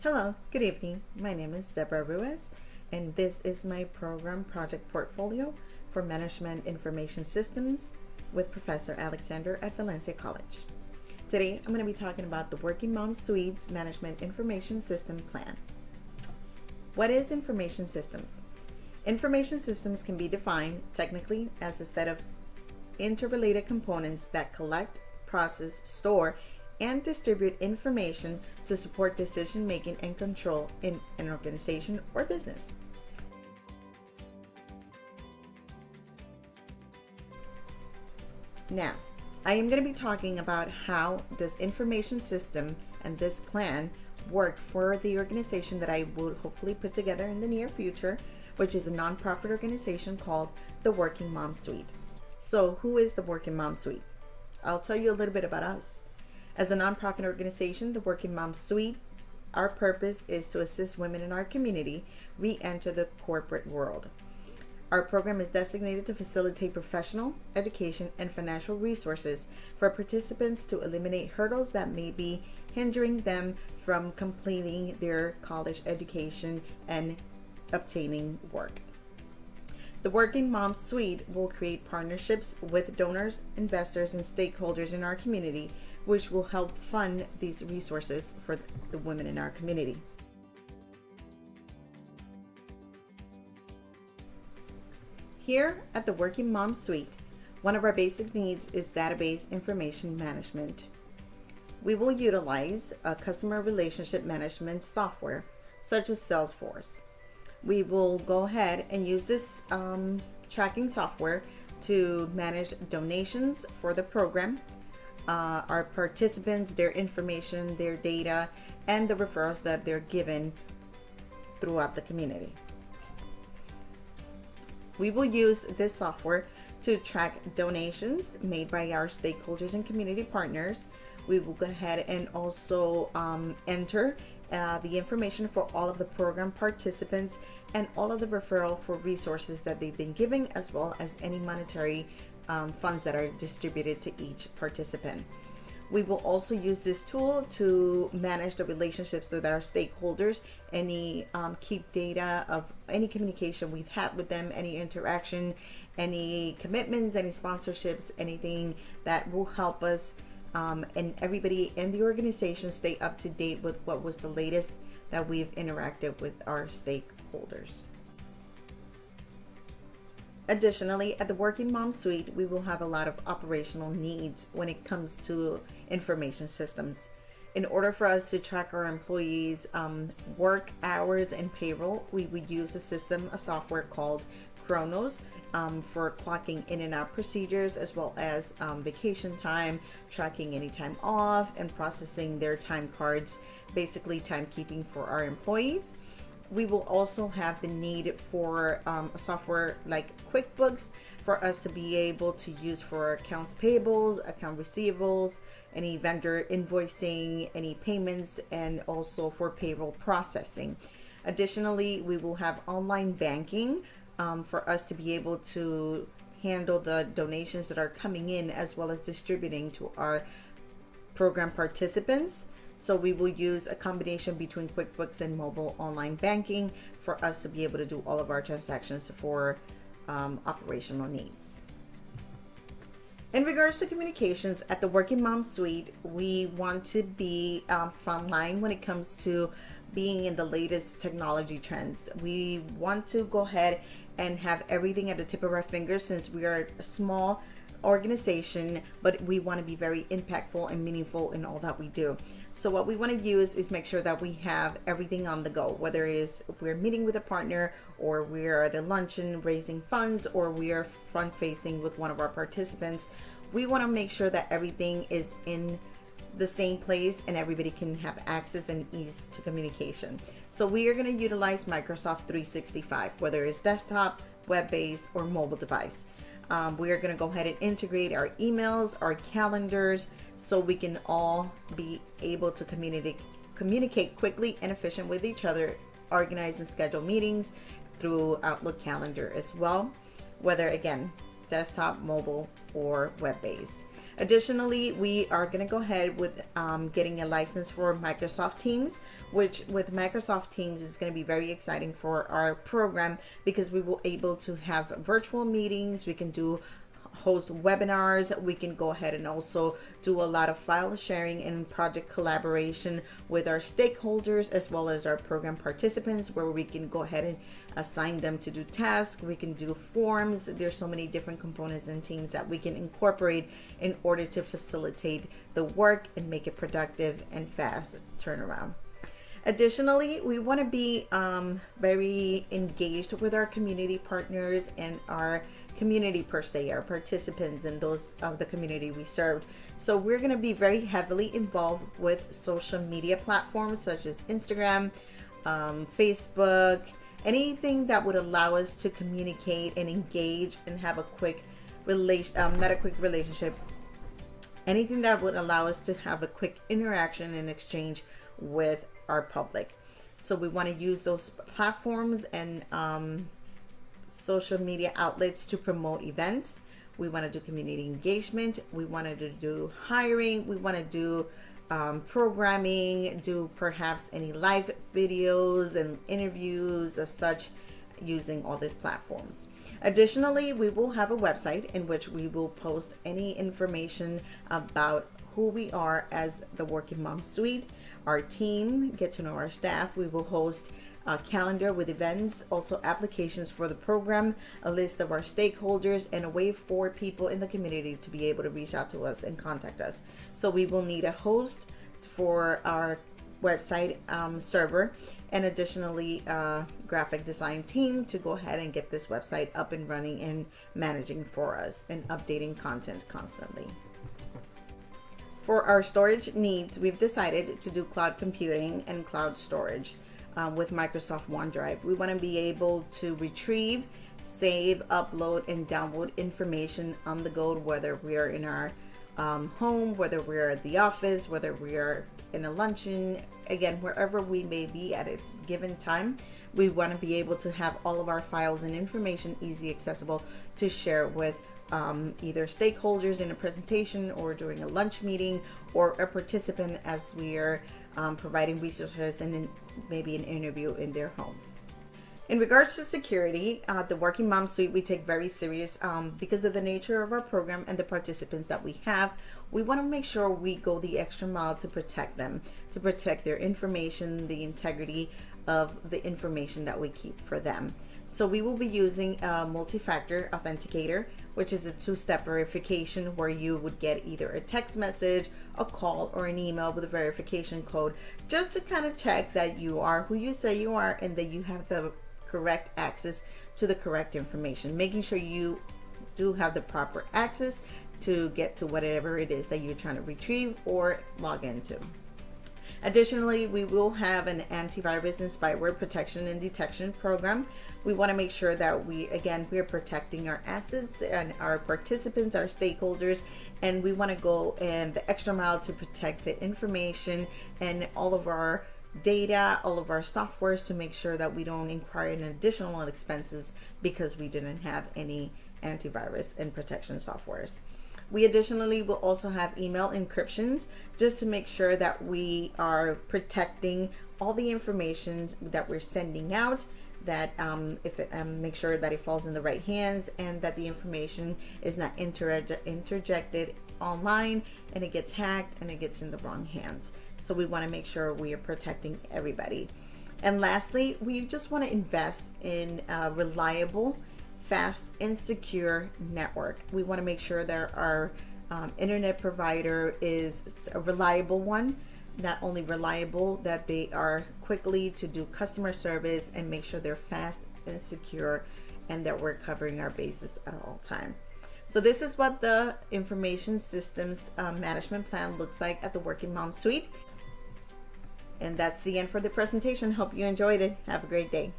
Hello, good evening. My name is Deborah Ruiz, and this is my program project portfolio for Management Information Systems with Professor Alexander at Valencia College. Today, I'm going to be talking about the Working Mom Suite's Management Information System Plan. What is information systems? Information systems can be defined technically as a set of interrelated components that collect, process, store, and distribute information to support decision making and control in an organization or business. Now, I am going to be talking about how does information system and this plan work for the organization that I will hopefully put together in the near future, which is a nonprofit organization called the Working Mom Suite. So, who is the Working Mom Suite? I'll tell you a little bit about us. As a nonprofit organization, the Working Mom Suite, our purpose is to assist women in our community re-enter the corporate world. Our program is designated to facilitate professional, education, and financial resources for participants to eliminate hurdles that may be hindering them from completing their college education and obtaining work. The Working Mom Suite will create partnerships with donors, investors, and stakeholders in our community, which will help fund these resources for the women in our community. Here at the Working Mom Suite, one of our basic needs is database information management. We will utilize a customer relationship management software such as Salesforce. We will go ahead and use this tracking software to manage donations for the program, our participants, their information, their data, and the referrals that they're given throughout the community. We will use this software to track donations made by our stakeholders and community partners. We will go ahead and also enter the information for all of the program participants and all of the referral for resources that they've been giving, as well as any monetary funds that are distributed to each participant. We will also use this tool to manage the relationships with our stakeholders, keep data of any communication we've had with them, any interaction, any commitments, any sponsorships, anything that will help us and everybody in the organization stay up to date with what was the latest that we've interacted with our stakeholders. Additionally, at the Working Mom Suite, we will have a lot of operational needs when it comes to information systems. In order for us to track our employees' work hours and payroll, we would use a software called Chronos for clocking in and out procedures, as well as vacation time, tracking any time off, and processing their time cards, basically timekeeping for our employees. We will also have the need for a software like QuickBooks for us to be able to use for accounts payables, account receivables, any vendor invoicing, any payments, and also for payroll processing. Additionally, we will have online banking for us to be able to handle the donations that are coming in, as well as distributing to our program participants. So we will use a combination between QuickBooks and mobile online banking for us to be able to do all of our transactions for operational needs. In regards to communications at the Working Mom Suite, we want to be frontline when it comes to being in the latest technology trends. We want to go ahead and have everything at the tip of our fingers, since we are a small organization, but we want to be very impactful and meaningful in all that we do. So what we want to use is make sure that we have everything on the go, whether it is we're meeting with a partner, or we're at a luncheon raising funds, or we are front facing with one of our participants. We want to make sure that everything is in the same place and everybody can have access and ease to communication. So we are going to utilize Microsoft 365, whether it's desktop, web-based, or mobile device. We are going to go ahead and integrate our emails, our calendars, so we can all be able to communicate quickly and efficient with each other, organize and schedule meetings through Outlook calendar as well, whether again desktop, mobile, or web-based. Additionally, we are going to go ahead with getting a license for Microsoft Teams, which with Microsoft Teams is going to be very exciting for our program because we will able to have virtual meetings. We can host webinars. We can go ahead and also do a lot of file sharing and project collaboration with our stakeholders as well as our program participants, where we can go ahead and assign them to do tasks. We can do forms. There's so many different components and teams that we can incorporate in order to facilitate the work and make it productive and fast turnaround. Additionally, we want to be very engaged with our community partners and our community per se, our participants and those of the community we served. So we're going to be very heavily involved with social media platforms such as Instagram, Facebook, anything that would allow us to communicate and engage and have a quick relationship, anything that would allow us to have a quick interaction and exchange with our public. So we want to use those platforms and social media outlets to promote events. We want to do community engagement. We wanted to do hiring. We want to do programming, do perhaps any live videos and interviews of such using all these platforms. Additionally, we will have a website in which we will post any information about who we are as the Working Mom Suite, our team, get to know our staff. We will host a calendar with events, also applications for the program, a list of our stakeholders, and a way for people in the community to be able to reach out to us and contact us. So we will need a host for our website server, and additionally graphic design team to go ahead and get this website up and running and managing for us and updating content constantly. For our storage needs, we've decided to do cloud computing and cloud storage with Microsoft OneDrive. We want to be able to retrieve, save, upload, and download information on the go, whether we are in our home, whether we're at the office, whether we are in a luncheon, again, wherever we may be at a given time. We want to be able to have all of our files and information easy accessible to share with either stakeholders in a presentation or during a lunch meeting, or a participant as we are providing resources and maybe an interview in their home. In regards to security, the Working Mom Suite we take very serious because of the nature of our program and the participants that we have. We want to make sure we go the extra mile to protect them, to protect their information, the integrity of the information that we keep for them. So we will be using a multi-factor authenticator, which is a two-step verification where you would get either a text message, a call, or an email with a verification code, just to kind of check that you are who you say you are and that you have the correct access to the correct information, making sure you do have the proper access to get to whatever it is that you're trying to retrieve or log into. Additionally, we will have an antivirus and spyware protection and detection program. We want to make sure that we are protecting our assets and our participants, our stakeholders, and we want to go the extra mile to protect the information and all of our data, all of our softwares, to make sure that we don't incur any additional expenses because we didn't have any antivirus and protection softwares. We additionally will also have email encryptions just to make sure that we are protecting all the information that we're sending out, that make sure that it falls in the right hands and that the information is not interjected online and it gets hacked and it gets in the wrong hands. So we want to make sure we are protecting everybody. And lastly, we just want to invest in a reliable, fast, and secure network. We want to make sure that our internet provider is a reliable one, not only reliable, that they are quickly to do customer service and make sure they're fast and secure, and that we're covering our bases at all time. So this is what the information systems management plan looks like at the Working Mom Suite. And that's the end for the presentation. Hope you enjoyed it. Have a great day.